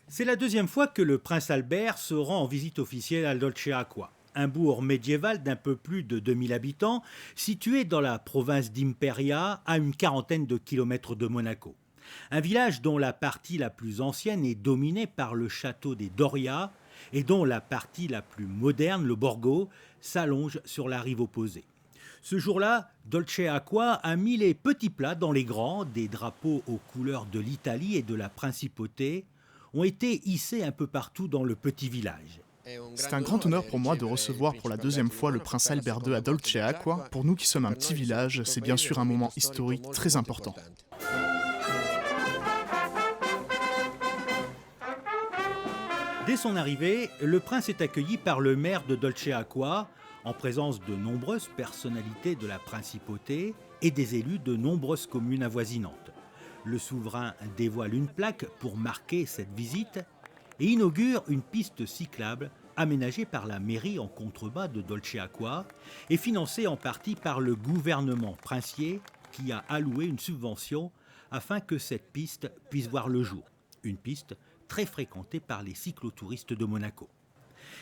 C'est la deuxième fois que le prince Albert se rend en visite officielle à Dolce Acqua, un bourg médiéval d'un peu plus de 2000 habitants, situé dans la province d'Imperia, à une quarantaine de kilomètres de Monaco. Un village dont la partie la plus ancienne est dominée par le château des Doria et dont la partie la plus moderne, le Borgo, s'allonge sur la rive opposée. Ce jour-là, Dolce Acqua a mis les petits plats dans les grands, des drapeaux aux couleurs de l'Italie et de la principauté ont été hissés un peu partout dans le petit village. C'est un grand honneur pour moi de recevoir pour la deuxième fois le prince Albert II à Dolce Acqua. Pour nous qui sommes un petit village, c'est bien sûr un moment historique très important. Dès son arrivée, le prince est accueilli par le maire de Dolce Acqua, en présence de nombreuses personnalités de la principauté et des élus de nombreuses communes avoisinantes. Le souverain dévoile une plaque pour marquer cette visite et inaugure une piste cyclable aménagée par la mairie en contrebas de Dolce Acqua et financée en partie par le gouvernement princier qui a alloué une subvention afin que cette piste puisse voir le jour. Une piste très fréquentée par les cyclotouristes de Monaco.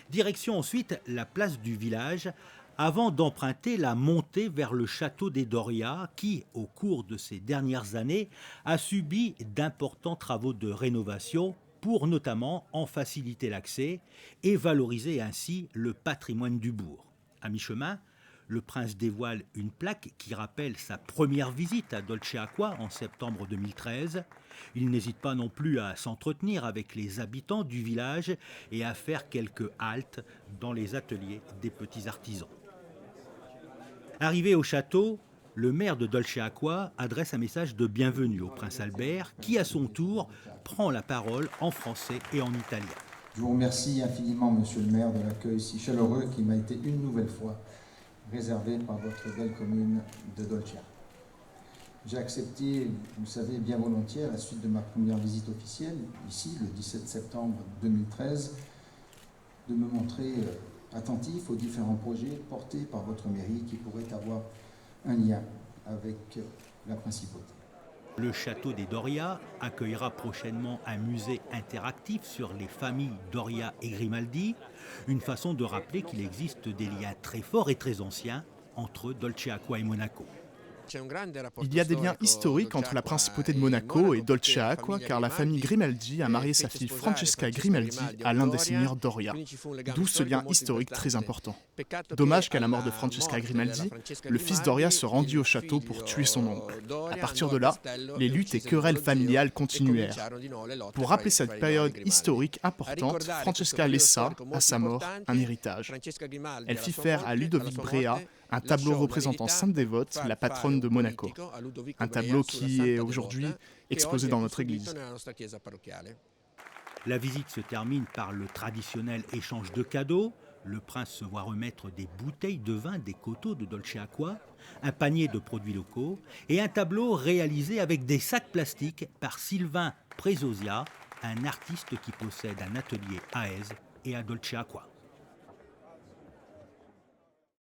Direction ensuite la place du village avant d'emprunter la montée vers le château des Doria qui, au cours de ces dernières années, a subi d'importants travaux de rénovation pour notamment en faciliter l'accès et valoriser ainsi le patrimoine du bourg. À mi-chemin, le prince dévoile une plaque qui rappelle sa première visite à Dolce Acqua en septembre 2013. Il n'hésite pas non plus à s'entretenir avec les habitants du village et à faire quelques haltes dans les ateliers des petits artisans. Arrivé au château, le maire de Dolce Acqua adresse un message de bienvenue au prince Albert qui, à son tour, prend la parole en français et en italien. Je vous remercie infiniment, monsieur le maire, de l'accueil si chaleureux qui m'a été une nouvelle fois réservé par votre belle commune de Dolce. J'ai accepté, vous le savez, bien volontiers, à la suite de ma première visite officielle, ici, le 17 septembre 2013, de me montrer attentif aux différents projets portés par votre mairie qui pourraient avoir un lien avec la principauté. Le château des Doria accueillera prochainement un musée interactif sur les familles Doria et Grimaldi, une façon de rappeler qu'il existe des liens très forts et très anciens entre Dolce Acqua et Monaco. Il y a des liens historiques entre la principauté de Monaco et Dolce Acqua car la famille Grimaldi a marié sa fille Francesca Grimaldi à l'un des seigneurs Doria, d'où ce lien historique très important. Dommage qu'à la mort de Francesca Grimaldi, le fils Doria se rendit au château pour tuer son oncle. À partir de là, les luttes et querelles familiales continuèrent. Pour rappeler cette période historique importante, Francesca laissa, à sa mort, un héritage. Elle fit faire à Ludovic Brea un tableau représentant Sainte Dévote, la patronne de Monaco. Un tableau qui est aujourd'hui exposé dans notre église. La visite se termine par le traditionnel échange de cadeaux. Le prince se voit remettre des bouteilles de vin des coteaux de Dolce Acqua, un panier de produits locaux et un tableau réalisé avec des sacs plastiques par Sylvain Prezosia, un artiste qui possède un atelier à Èze et à Dolce Acqua.